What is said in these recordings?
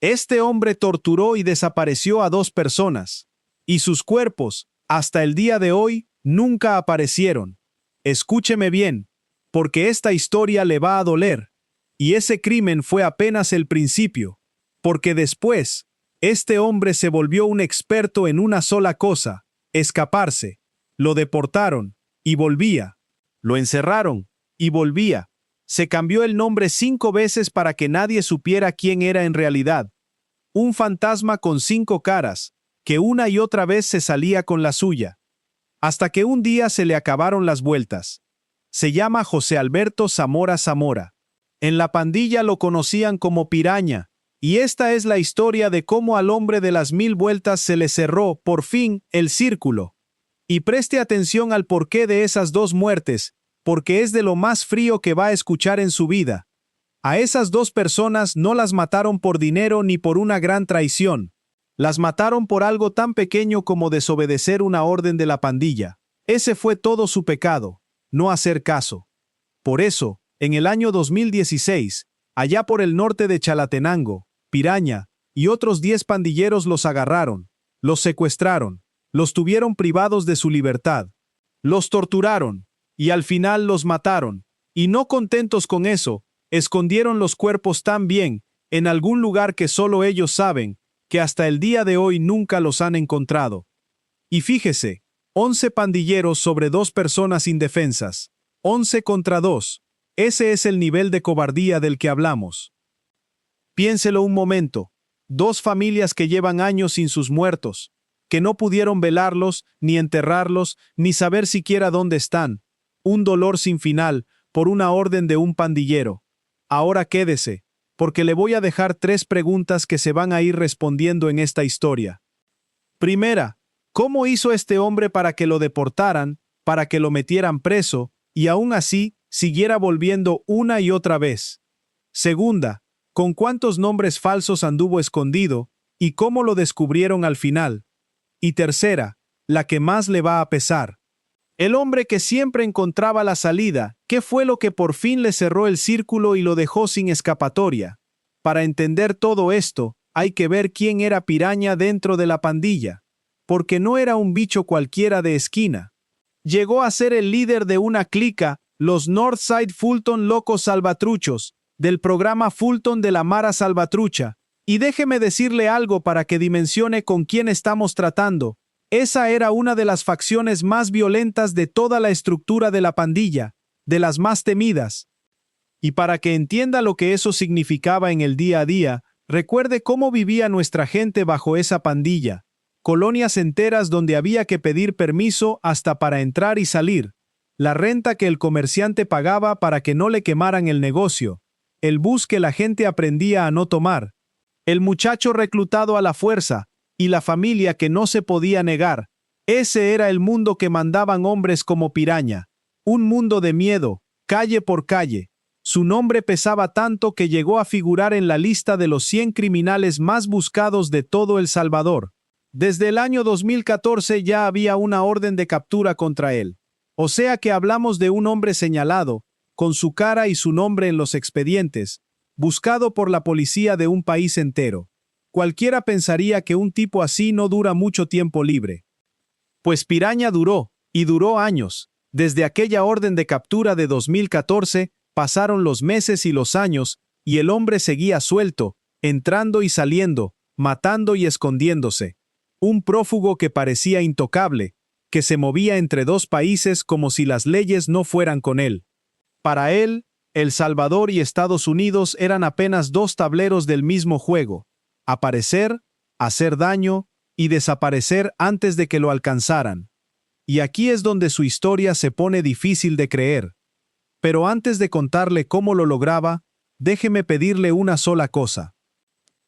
Este hombre torturó y desapareció a 2 personas, y sus cuerpos, hasta el día de hoy, nunca aparecieron. Escúcheme bien, porque esta historia le va a doler, y ese crimen fue apenas el principio, porque después, este hombre se volvió un experto en una sola cosa: escaparse. Lo deportaron, y volvía. Lo encerraron, y volvía. Se cambió el nombre 5 veces para que nadie supiera quién era en realidad. Un fantasma con 5 caras, que una y otra vez se salía con la suya. Hasta que un día se le acabaron las vueltas. Se llama José Alberto Zamora Zamora. En la pandilla lo conocían como Piraña, y esta es la historia de cómo al hombre de las 1000 vueltas se le cerró, por fin, el círculo. Y preste atención al porqué de esas 2 muertes, porque es de lo más frío que va a escuchar en su vida. A esas 2 personas no las mataron por dinero ni por una gran traición. Las mataron por algo tan pequeño como desobedecer una orden de la pandilla. Ese fue todo su pecado, no hacer caso. Por eso, en el año 2016, allá por el norte de Chalatenango, Piraña y otros 10 pandilleros los agarraron, los secuestraron, los tuvieron privados de su libertad, los torturaron y al final los mataron. Y no contentos con eso, escondieron los cuerpos tan bien en algún lugar que solo ellos saben, que hasta el día de hoy nunca los han encontrado. Y fíjese, 11 pandilleros sobre 2 personas indefensas. 11 contra 2. Ese es el nivel de cobardía del que hablamos. Piénselo un momento. 2 familias que llevan años sin sus muertos, que no pudieron velarlos, ni enterrarlos, ni saber siquiera dónde están. Un dolor sin final, por una orden de un pandillero. Ahora quédese, porque le voy a dejar 3 preguntas que se van a ir respondiendo en esta historia. Primera, ¿cómo hizo este hombre para que lo deportaran, para que lo metieran preso, y aún así siguiera volviendo una y otra vez? Segunda, ¿con cuántos nombres falsos anduvo escondido, y cómo lo descubrieron al final? Y tercera, la que más le va a pesar. El hombre que siempre encontraba la salida, ¿qué fue lo que por fin le cerró el círculo y lo dejó sin escapatoria? Para entender todo esto, hay que ver quién era Piraña dentro de la pandilla, porque no era un bicho cualquiera de esquina. Llegó a ser el líder de una clica, los Northside Fulton Locos Salvatruchos, del programa Fulton de la Mara Salvatrucha. Y déjeme decirle algo para que dimensione con quién estamos tratando. Esa era una de las facciones más violentas de toda la estructura de la pandilla, de las más temidas. Y para que entienda lo que eso significaba en el día a día, recuerde cómo vivía nuestra gente bajo esa pandilla. Colonias enteras donde había que pedir permiso hasta para entrar y salir. La renta que el comerciante pagaba para que no le quemaran el negocio. El bus que la gente aprendía a no tomar. El muchacho reclutado a la fuerza. Y la familia que no se podía negar. Ese era el mundo que mandaban hombres como Piraña. Un mundo de miedo, calle por calle. Su nombre pesaba tanto que llegó a figurar en la lista de los 100 criminales más buscados de todo El Salvador. Desde el año 2014 ya había una orden de captura contra él. O sea que hablamos de un hombre señalado, con su cara y su nombre en los expedientes, buscado por la policía de un país entero. Cualquiera pensaría que un tipo así no dura mucho tiempo libre. Pues Piraña duró, y duró años. Desde aquella orden de captura de 2014, pasaron los meses y los años, y el hombre seguía suelto, entrando y saliendo, matando y escondiéndose. Un prófugo que parecía intocable, que se movía entre 2 países como si las leyes no fueran con él. Para él, El Salvador y Estados Unidos eran apenas 2 tableros del mismo juego. Aparecer, hacer daño y desaparecer antes de que lo alcanzaran. Y aquí es donde su historia se pone difícil de creer. Pero antes de contarle cómo lo lograba, déjeme pedirle una sola cosa.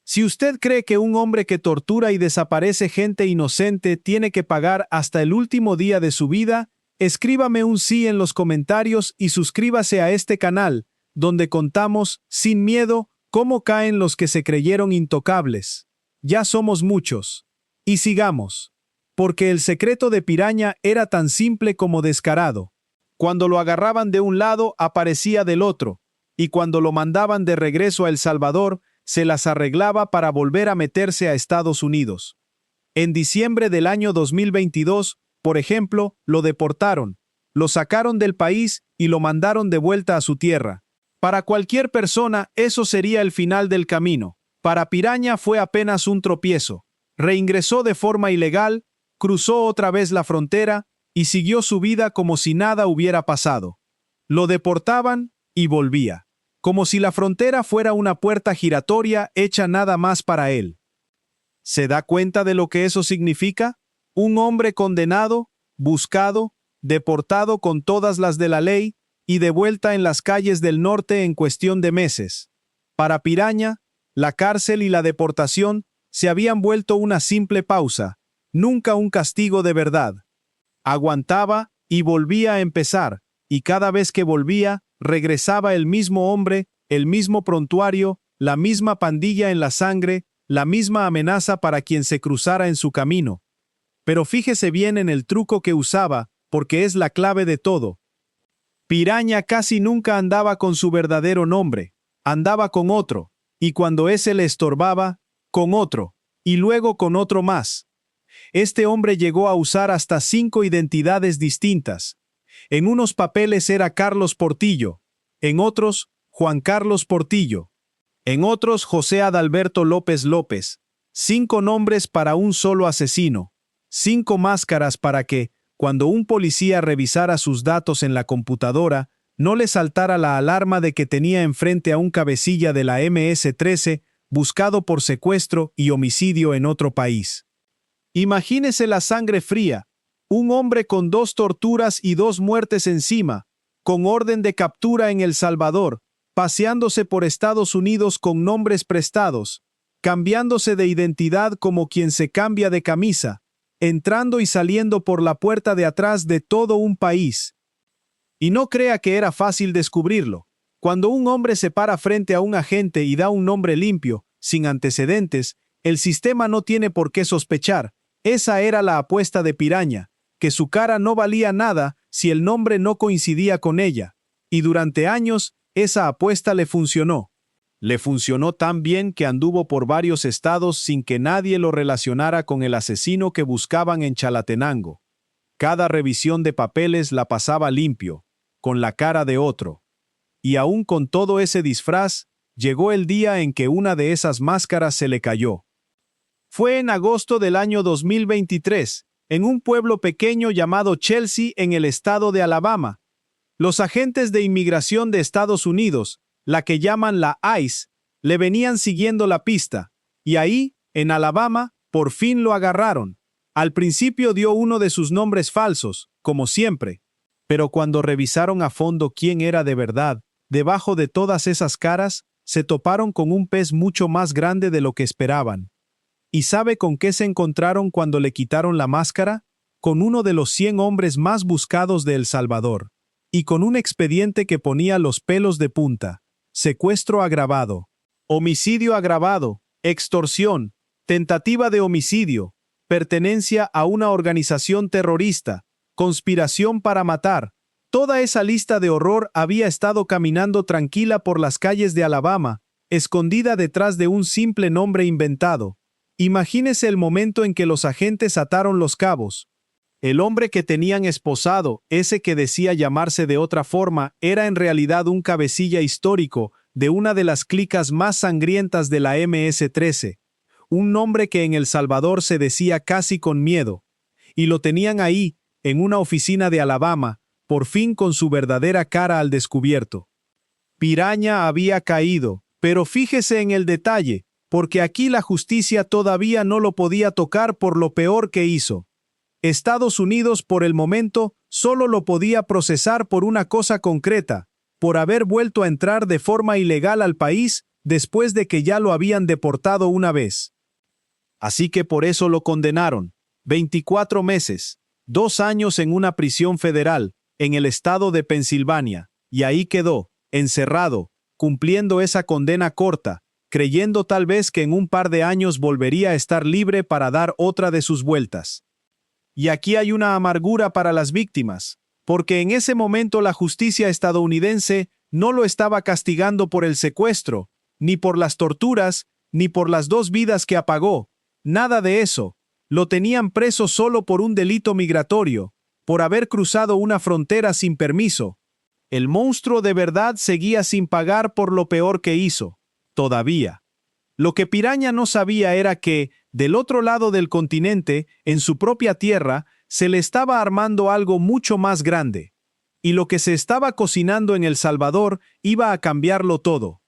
Si usted cree que un hombre que tortura y desaparece gente inocente tiene que pagar hasta el último día de su vida, escríbame un sí en los comentarios y suscríbase a este canal, donde contamos, sin miedo, cómo caen los que se creyeron intocables. Ya somos muchos. Y sigamos. Porque el secreto de Piraña era tan simple como descarado. Cuando lo agarraban de un lado, aparecía del otro. Y cuando lo mandaban de regreso a El Salvador, se las arreglaba para volver a meterse a Estados Unidos. En diciembre del año 2022, por ejemplo, lo deportaron, lo sacaron del país y lo mandaron de vuelta a su tierra. Para cualquier persona, eso sería el final del camino. Para Piraña fue apenas un tropiezo. Reingresó de forma ilegal, cruzó otra vez la frontera y siguió su vida como si nada hubiera pasado. Lo deportaban y volvía, como si la frontera fuera una puerta giratoria hecha nada más para él. ¿Se da cuenta de lo que eso significa? Un hombre condenado, buscado, deportado con todas las de la ley y de vuelta en las calles del norte en cuestión de meses. Para Piraña, la cárcel y la deportación se habían vuelto una simple pausa, nunca un castigo de verdad. Aguantaba y volvía a empezar, y cada vez que volvía, regresaba el mismo hombre, el mismo prontuario, la misma pandilla en la sangre, la misma amenaza para quien se cruzara en su camino. Pero fíjese bien en el truco que usaba, porque es la clave de todo. Piraña casi nunca andaba con su verdadero nombre, andaba con otro, y cuando ese le estorbaba, con otro, y luego con otro más. Este hombre llegó a usar hasta 5 identidades distintas. En unos papeles era Carlos Portillo, en otros, Juan Carlos Portillo, en otros, José Adalberto López López. 5 nombres para un solo asesino, 5 máscaras para que, cuando un policía revisara sus datos en la computadora, no le saltara la alarma de que tenía enfrente a un cabecilla de la MS-13 buscado por secuestro y homicidio en otro país. Imagínese la sangre fría, un hombre con 2 torturas y 2 muertes encima, con orden de captura en El Salvador, paseándose por Estados Unidos con nombres prestados, cambiándose de identidad como quien se cambia de camisa, entrando y saliendo por la puerta de atrás de todo un país. Y no crea que era fácil descubrirlo. Cuando un hombre se para frente a un agente y da un nombre limpio, sin antecedentes, el sistema no tiene por qué sospechar. Esa era la apuesta de Piraña, que su cara no valía nada si el nombre no coincidía con ella. Y durante años, esa apuesta le funcionó. Le funcionó tan bien que anduvo por varios estados sin que nadie lo relacionara con el asesino que buscaban en Chalatenango. Cada revisión de papeles la pasaba limpio, con la cara de otro. Y aún con todo ese disfraz, llegó el día en que una de esas máscaras se le cayó. Fue en agosto del año 2023, en un pueblo pequeño llamado Chelsea en el estado de Alabama. Los agentes de inmigración de Estados Unidos, la que llaman la ICE, le venían siguiendo la pista, y ahí, en Alabama, por fin lo agarraron. Al principio dio uno de sus nombres falsos, como siempre, pero cuando revisaron a fondo quién era de verdad, debajo de todas esas caras, se toparon con un pez mucho más grande de lo que esperaban. ¿Y sabe con qué se encontraron cuando le quitaron la máscara? Con uno de los 100 hombres más buscados de El Salvador, y con un expediente que ponía los pelos de punta: secuestro agravado, homicidio agravado, extorsión, tentativa de homicidio, pertenencia a una organización terrorista, conspiración para matar. Toda esa lista de horror había estado caminando tranquila por las calles de Alabama, escondida detrás de un simple nombre inventado. Imagínese el momento en que los agentes ataron los cabos. El hombre que tenían esposado, ese que decía llamarse de otra forma, era en realidad un cabecilla histórico de una de las clicas más sangrientas de la MS-13, un nombre que en El Salvador se decía casi con miedo, y lo tenían ahí, en una oficina de Alabama, por fin con su verdadera cara al descubierto. Piraña había caído, pero fíjese en el detalle, porque aquí la justicia todavía no lo podía tocar por lo peor que hizo. Estados Unidos por el momento solo lo podía procesar por una cosa concreta, por haber vuelto a entrar de forma ilegal al país después de que ya lo habían deportado una vez. Así que por eso lo condenaron. 24 meses, 2 años en una prisión federal, en el estado de Pensilvania, y ahí quedó, encerrado, cumpliendo esa condena corta, creyendo tal vez que en un par de años volvería a estar libre para dar otra de sus vueltas. Y aquí hay una amargura para las víctimas, porque en ese momento la justicia estadounidense no lo estaba castigando por el secuestro, ni por las torturas, ni por las 2 vidas que apagó. Nada de eso. Lo tenían preso solo por un delito migratorio, por haber cruzado una frontera sin permiso. El monstruo de verdad seguía sin pagar por lo peor que hizo. Todavía. Lo que Piraña no sabía era que, del otro lado del continente, en su propia tierra, se le estaba armando algo mucho más grande. Y lo que se estaba cocinando en El Salvador iba a cambiarlo todo.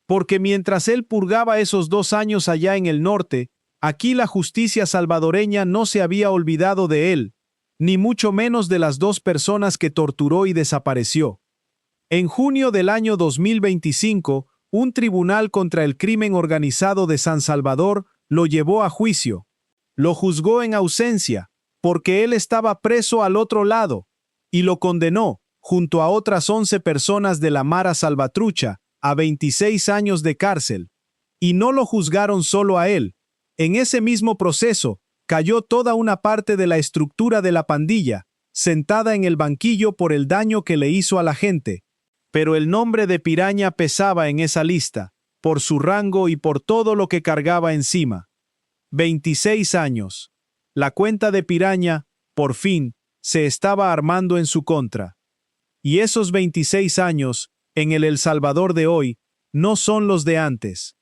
Porque mientras él purgaba esos 2 años allá en el norte, aquí la justicia salvadoreña no se había olvidado de él, ni mucho menos de las 2 personas que torturó y desapareció. En junio del año 2025, un tribunal contra el crimen organizado de San Salvador lo llevó a juicio. Lo juzgó en ausencia, porque él estaba preso al otro lado, y lo condenó, junto a otras 11 personas de la Mara Salvatrucha, a 26 años de cárcel. Y no lo juzgaron solo a él. En ese mismo proceso, cayó toda una parte de la estructura de la pandilla, sentada en el banquillo por el daño que le hizo a la gente. Pero el nombre de Piraña pesaba en esa lista, por su rango y por todo lo que cargaba encima. 26 años. La cuenta de Piraña, por fin, se estaba armando en su contra. Y esos 26 años, en El Salvador de hoy, no son los de antes.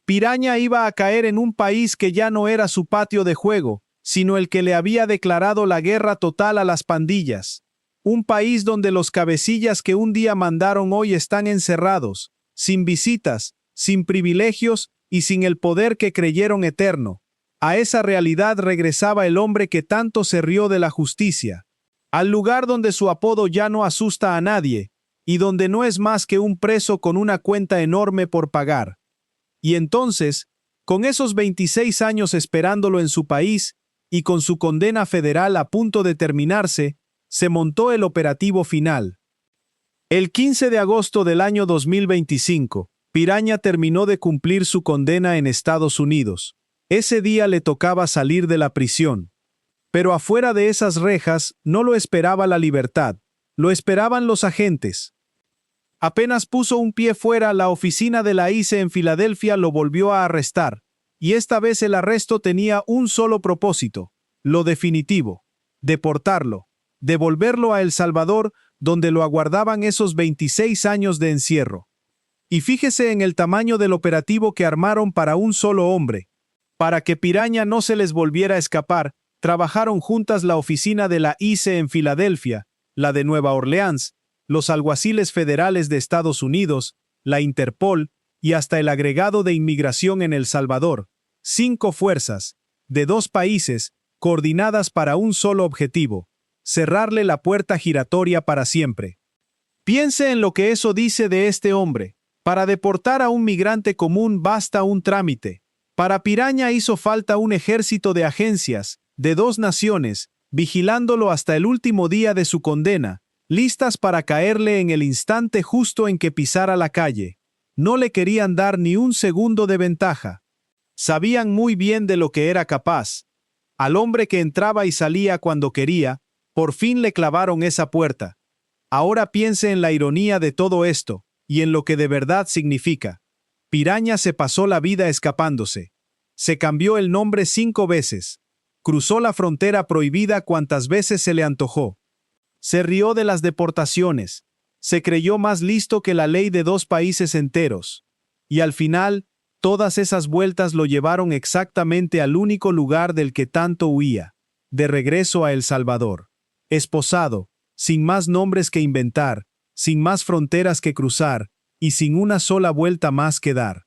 Piraña iba a caer en un país que ya no era su patio de juego, sino el que le había declarado la guerra total a las pandillas. Un país donde los cabecillas que un día mandaron hoy están encerrados, sin visitas, sin privilegios y sin el poder que creyeron eterno. A esa realidad regresaba el hombre que tanto se rió de la justicia. Al lugar donde su apodo ya no asusta a nadie, y donde no es más que un preso con una cuenta enorme por pagar. Y entonces, con esos 26 años esperándolo en su país, y con su condena federal a punto de terminarse, se montó el operativo final. El 15 de agosto del año 2025, Piraña terminó de cumplir su condena en Estados Unidos. Ese día le tocaba salir de la prisión. Pero afuera de esas rejas no lo esperaba la libertad, lo esperaban los agentes. Apenas puso un pie fuera, la oficina de la ICE en Filadelfia lo volvió a arrestar, y esta vez el arresto tenía un solo propósito, lo definitivo: deportarlo, devolverlo a El Salvador, donde lo aguardaban esos 26 años de encierro. Y fíjese en el tamaño del operativo que armaron para un solo hombre. Para que Piraña no se les volviera a escapar, trabajaron juntas la oficina de la ICE en Filadelfia, la de Nueva Orleans, los alguaciles federales de Estados Unidos, la Interpol y hasta el agregado de inmigración en El Salvador. 5 fuerzas, de 2 países, coordinadas para un solo objetivo: cerrarle la puerta giratoria para siempre. Piense en lo que eso dice de este hombre. Para deportar a un migrante común basta un trámite. Para Piraña hizo falta un ejército de agencias, de 2 naciones, vigilándolo hasta el último día de su condena, listas para caerle en el instante justo en que pisara la calle. No le querían dar ni un segundo de ventaja. Sabían muy bien de lo que era capaz. Al hombre que entraba y salía cuando quería, por fin le clavaron esa puerta. Ahora piense en la ironía de todo esto, y en lo que de verdad significa. Piraña se pasó la vida escapándose. Se cambió el nombre 5 veces. Cruzó la frontera prohibida cuantas veces se le antojó. Se rió de las deportaciones. Se creyó más listo que la ley de 2 países enteros. Y al final, todas esas vueltas lo llevaron exactamente al único lugar del que tanto huía: de regreso a El Salvador. Esposado, sin más nombres que inventar, sin más fronteras que cruzar, y sin una sola vuelta más que dar.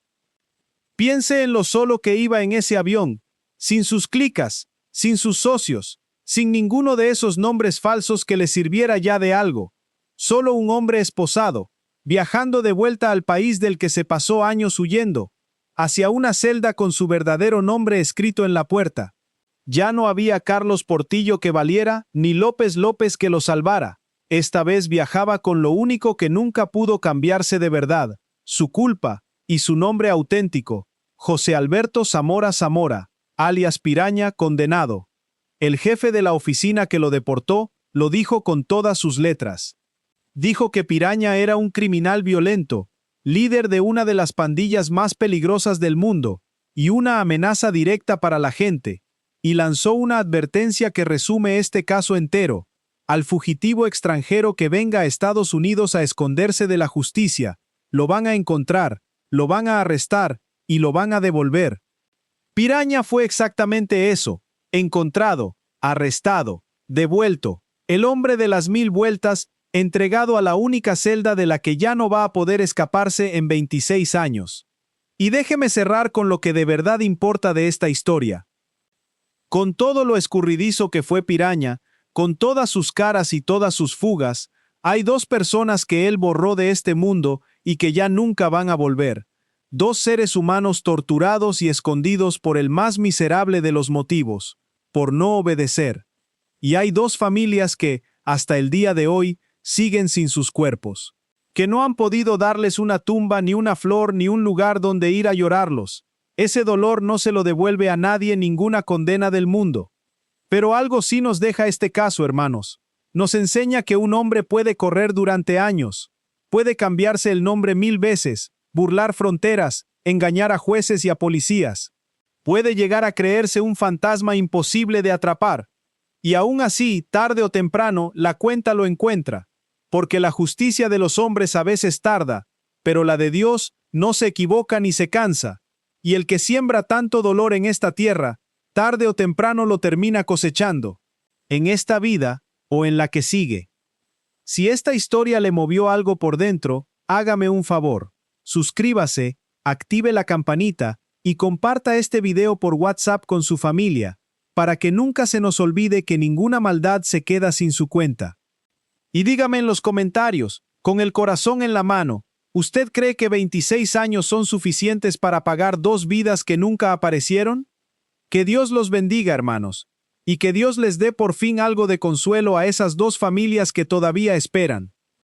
Piense en lo solo que iba en ese avión, sin sus clicas, sin sus socios, sin ninguno de esos nombres falsos que le sirviera ya de algo. Solo un hombre esposado, viajando de vuelta al país del que se pasó años huyendo, hacia una celda con su verdadero nombre escrito en la puerta. Ya no había Carlos Portillo que valiera, ni López López que lo salvara. Esta vez viajaba con lo único que nunca pudo cambiarse de verdad: su culpa y su nombre auténtico: José Alberto Zamora Zamora, alias Piraña, condenado. El jefe de la oficina que lo deportó lo dijo con todas sus letras. Dijo que Piraña era un criminal violento, líder de una de las pandillas más peligrosas del mundo, y una amenaza directa para la gente, y lanzó una advertencia que resume este caso entero. Al fugitivo extranjero que venga a Estados Unidos a esconderse de la justicia, lo van a encontrar, lo van a arrestar y lo van a devolver. Piraña fue exactamente eso: encontrado, arrestado, devuelto, el hombre de las 1000 vueltas, entregado a la única celda de la que ya no va a poder escaparse en 26 años. Y déjeme cerrar con lo que de verdad importa de esta historia. Con todo lo escurridizo que fue Piraña, con todas sus caras y todas sus fugas, hay dos personas que él borró de este mundo y que ya nunca van a volver. Dos seres humanos torturados y escondidos por el más miserable de los motivos, por no obedecer. Y hay dos familias que, hasta el día de hoy, siguen sin sus cuerpos, que no han podido darles una tumba, ni una flor, ni un lugar donde ir a llorarlos. Ese dolor no se lo devuelve a nadie ninguna condena del mundo. Pero algo sí nos deja este caso, hermanos. Nos enseña que un hombre puede correr durante años, puede cambiarse el nombre 1000 veces, burlar fronteras, engañar a jueces y a policías. Puede llegar a creerse un fantasma imposible de atrapar. Y aún así, tarde o temprano, la cuenta lo encuentra. Porque la justicia de los hombres a veces tarda, pero la de Dios no se equivoca ni se cansa. Y el que siembra tanto dolor en esta tierra, tarde o temprano lo termina cosechando, en esta vida o en la que sigue. Si esta historia le movió algo por dentro, hágame un favor. Suscríbase, active la campanita y comparta este video por WhatsApp con su familia, para que nunca se nos olvide que ninguna maldad se queda sin su cuenta. Y dígame en los comentarios, con el corazón en la mano, ¿usted cree que 26 años son suficientes para pagar 2 vidas que nunca aparecieron? Que Dios los bendiga, hermanos, y que Dios les dé por fin algo de consuelo a esas 2 familias que todavía esperan.